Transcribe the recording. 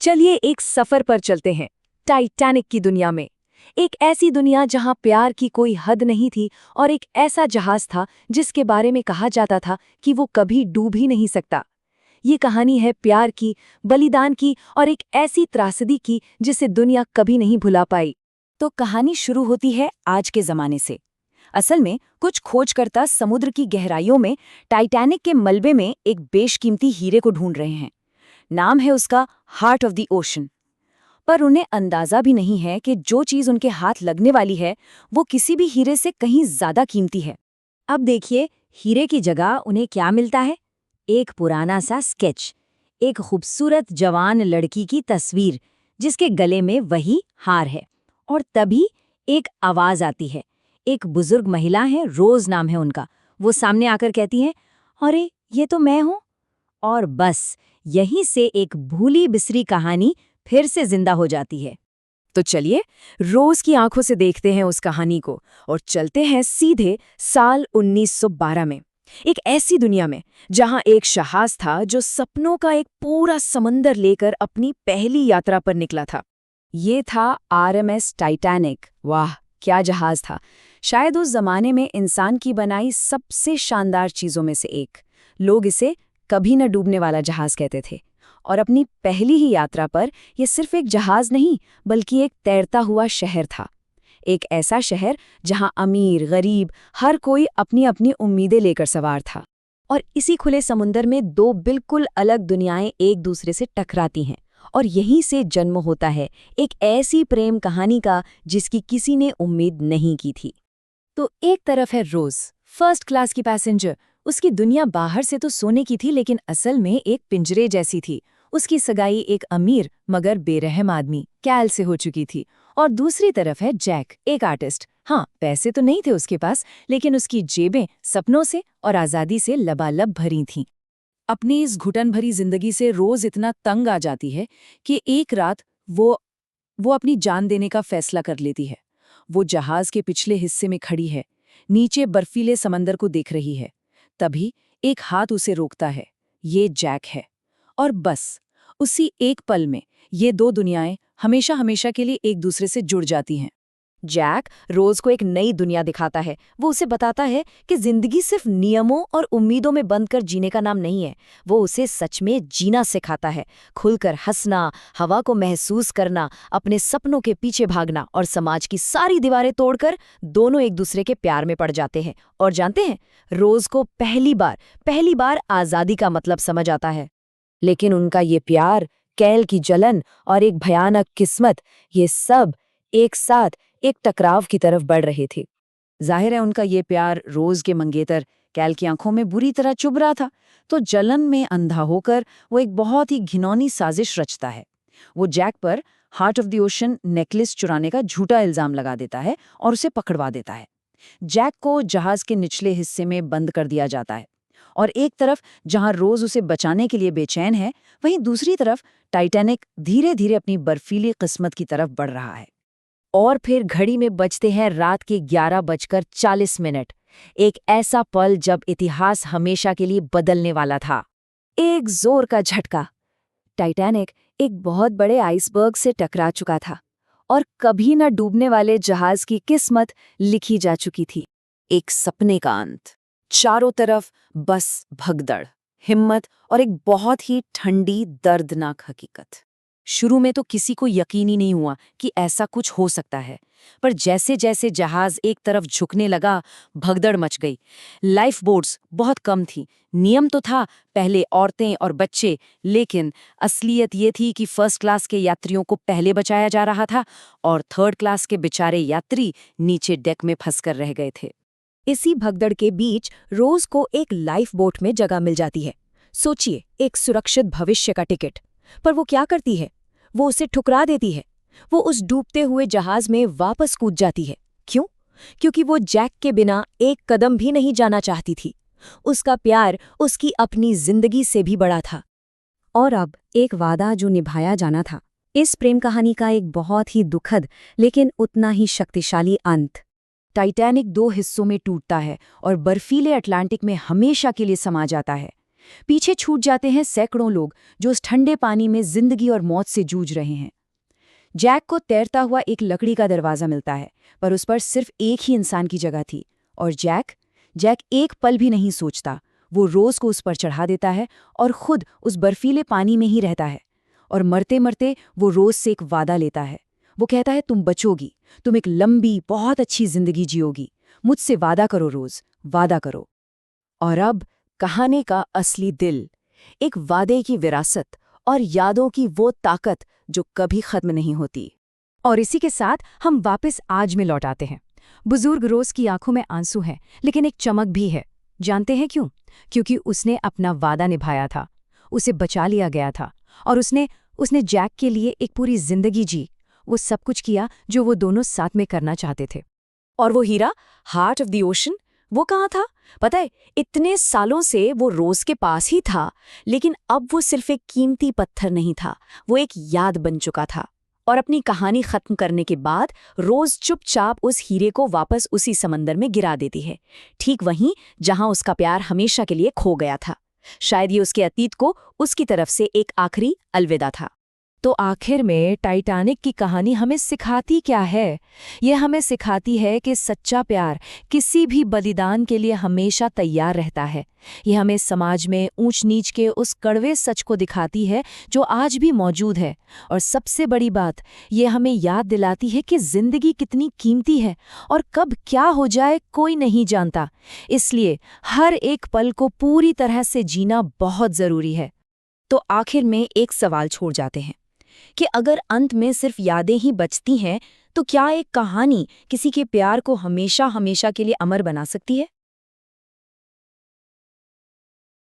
चलिए एक सफर पर चलते हैं, टाइटैनिक की दुनिया में। एक ऐसी दुनिया जहां प्यार की कोई हद नहीं थी और एक ऐसा जहाज था जिसके बारे में कहा जाता था कि वो कभी डूब ही नहीं सकता। ये कहानी है प्यार की, बलिदान की और एक ऐसी त्रासदी की जिसे दुनिया कभी नहीं भुला पाई। तो कहानी शुरू होती है आज के जमाने से। असल में कुछ खोजकर्ता समुद्र की गहराइयों में टाइटैनिक के मलबे में एक बेशकीमती हीरे को ढूंढ रहे हैं। नाम है उसका हार्ट ऑफ द ओशन। पर उन्हें अंदाजा भी नहीं है कि जो चीज उनके हाथ लगने वाली है वो किसी भी हीरे से कहीं ज्यादा कीमती है। अब देखिए, हीरे की जगह उन्हें क्या मिलता है? एक पुराना सा स्केच, एक खूबसूरत जवान लड़की की तस्वीर जिसके गले में वही हार है। और तभी एक आवाज आती है। एक बुजुर्ग महिला है, रोज नाम है उनका। वो सामने आकर कहती है, अरे ये तो मैं हूं। और बस यहीं से एक भूली बिसरी कहानी फिर से जिंदा हो जाती है। तो चलिए रोज की आंखों से देखते हैं उस कहानी को और चलते हैं सीधे साल 1912 में, एक ऐसी दुनिया में जहां एक जहाज था जो सपनों का एक पूरा समंदर लेकर अपनी पहली यात्रा पर निकला था। ये था आरएमएस टाइटैनिक। वाह क्या जहाज था! शायद उस जमाने में इंसान की बनाई सबसे शानदार चीजों में से एक। लोग इसे कभी न डूबने वाला जहाज कहते थे। और अपनी पहली ही यात्रा पर यह सिर्फ एक जहाज नहीं बल्कि एक तैरता हुआ शहर था। एक ऐसा शहर जहां अमीर गरीब हर कोई अपनी अपनी उम्मीदें लेकर सवार था। और इसी खुले समुंदर में दो बिल्कुल अलग दुनियाएं एक दूसरे से टकराती हैं और यहीं से जन्म होता है एक ऐसी प्रेम कहानी का जिसकी किसी ने उम्मीद नहीं की थी। तो एक तरफ है रोज, फर्स्ट क्लास की पैसेंजर। उसकी दुनिया बाहर से तो सोने की थी लेकिन असल में एक पिंजरे जैसी थी। उसकी सगाई एक अमीर मगर बेरहम आदमी कैल से हो चुकी थी। और दूसरी तरफ है जैक, एक आर्टिस्ट। हाँ, पैसे तो नहीं थे उसके पास लेकिन उसकी जेबें सपनों से और आज़ादी से लबालब भरी थीं। अपनी इस घुटन भरी जिंदगी से रोज इतना तंग आ जाती है कि एक रात वो अपनी जान देने का फैसला कर लेती है। वो जहाज के पिछले हिस्से में खड़ी है, नीचे बर्फीले समंदर को देख रही है। तभी एक हाथ उसे रोकता है। ये जैक है। और बस उसी एक पल में ये दो दुनियाएं हमेशा हमेशा के लिए एक दूसरे से जुड़ जाती हैं। जैक रोज को एक नई दुनिया दिखाता है। वो उसे बताता है कि जिंदगी सिर्फ नियमों और उम्मीदों में बंद कर जीने का नाम नहीं है। वो उसे सच में जीना सिखाता है, खुलकर हंसना, हवा को महसूस करना, अपने सपनों के पीछे भागना। और समाज की सारी दीवारें तोड़कर दोनों एक दूसरे के प्यार में पड़ जाते हैं। और जानते हैं, रोज को पहली बार आज़ादी का मतलब समझ आता है। लेकिन उनका ये प्यार, कैल की जलन और एक भयानक किस्मत, ये सब एक साथ एक टकराव की तरफ बढ़ रहे थे। जाहिर है उनका ये प्यार रोज के मंगेतर कैल की आंखों में बुरी तरह चुभ रहा था। तो जलन में अंधा होकर वो एक बहुत ही घिनौनी साजिश रचता है। वो जैक पर heart of the ocean necklace चुराने का झूठा इल्जाम लगा देता है और उसे पकड़वा देता है। जैक को जहाज के निचले हिस्से में बंद कर दिया जाता है। और एक तरफ जहां रोज उसे बचाने के लिए बेचैन है, वहीं दूसरी तरफ टाइटैनिक धीरे धीरे अपनी बर्फीली किस्मत की तरफ बढ़ रहा है। और फिर घड़ी में बजते हैं रात के 11:40। एक ऐसा पल जब इतिहास हमेशा के लिए बदलने वाला था। एक जोर का झटका। टाइटैनिक एक बहुत बड़े आइसबर्ग से टकरा चुका था और कभी न डूबने वाले जहाज की किस्मत लिखी जा चुकी थी। एक सपने का अंत। चारों तरफ बस भगदड़, हिम्मत और एक बहुत ही ठंडी दर्दनाक हकीकत। शुरू में तो किसी को यकीन ही नहीं हुआ कि ऐसा कुछ हो सकता है। पर जैसे जैसे जहाज एक तरफ झुकने लगा, भगदड़ मच गई। लाइफ बोट्स बहुत कम थी। नियम तो था, पहले औरतें और बच्चे, लेकिन असलियत ये थी कि फर्स्ट क्लास के यात्रियों को पहले बचाया जा रहा था और थर्ड क्लास के बेचारे यात्री नीचे डेक में फंसकर रह गए थे। इसी भगदड़ के बीच रोज को एक लाइफ बोट में जगह मिल जाती है। सोचिए, एक सुरक्षित भविष्य का टिकट। पर वो क्या करती है? वो उसे ठुकरा देती है। वो उस डूबते हुए जहाज में वापस कूद जाती है। क्यों? क्योंकि वो जैक के बिना एक कदम भी नहीं जाना चाहती थी। उसका प्यार उसकी अपनी जिंदगी से भी बड़ा था। और अब एक वादा जो निभाया जाना था। इस प्रेम कहानी का एक बहुत ही दुखद लेकिन उतना ही शक्तिशाली अंत। टाइटैनिक दो हिस्सों में टूटता है और बर्फीले अटलांटिक में हमेशा के लिए समा जाता है। पीछे छूट जाते हैं सैकड़ों लोग जो उस ठंडे पानी में जिंदगी और मौत से जूझ रहे हैं। जैक को तैरता हुआ एक लकड़ी का दरवाज़ा मिलता है, पर उस पर सिर्फ एक ही इंसान की जगह थी। और जैक एक पल भी नहीं सोचता। वो रोज़ को उस पर चढ़ा देता है और खुद उस बर्फीले पानी में ही रहता है। और मरते मरते वो रोज़ से एक वादा लेता है। वो कहता है, तुम बचोगी, तुम एक लंबी बहुत अच्छी जिंदगी जियोगी, मुझसे वादा करो रोज़, वादा करो। और अब कहानी का असली दिल, एक वादे की विरासत और यादों की वो ताकत जो कभी खत्म नहीं होती। और इसी के साथ हम वापस आज में लौट आते हैं। बुजुर्ग रोज की आंखों में आंसू हैं, लेकिन एक चमक भी है। जानते हैं क्यों? क्योंकि उसने अपना वादा निभाया था, उसे बचा लिया गया था, और उसने जैक के लिए एक पूरी जिंदगी जी। वो सब कुछ किया जो वो दोनों साथ में करना चाहते थे। और वो हीरा, हार्ट ऑफ द ओशन, वो कहाँ था? पता है, इतने सालों से वो रोज के पास ही था, लेकिन अब वो सिर्फ एक कीमती पत्थर नहीं था, वो एक याद बन चुका था। और अपनी कहानी खत्म करने के बाद रोज चुपचाप उस हीरे को वापस उसी समंदर में गिरा देती है, ठीक वहीं जहां उसका प्यार हमेशा के लिए खो गया था। शायद ये उसके अतीत को उसकी तरफ से एक आखिरी अलविदा था। तो आखिर में टाइटैनिक की कहानी हमें सिखाती क्या है? ये हमें सिखाती है कि सच्चा प्यार किसी भी बलिदान के लिए हमेशा तैयार रहता है। ये हमें समाज में ऊंच नीच के उस कड़वे सच को दिखाती है जो आज भी मौजूद है। और सबसे बड़ी बात, ये हमें याद दिलाती है कि जिंदगी कितनी कीमती है और कब क्या हो जाए कोई नहीं जानता। इसलिए हर एक पल को पूरी तरह से जीना बहुत ज़रूरी है। तो आखिर में एक सवाल छोड़ जाते हैं कि अगर अंत में सिर्फ यादें ही बचती हैं, तो क्या एक कहानी किसी के प्यार को हमेशा हमेशा के लिए अमर बना सकती है?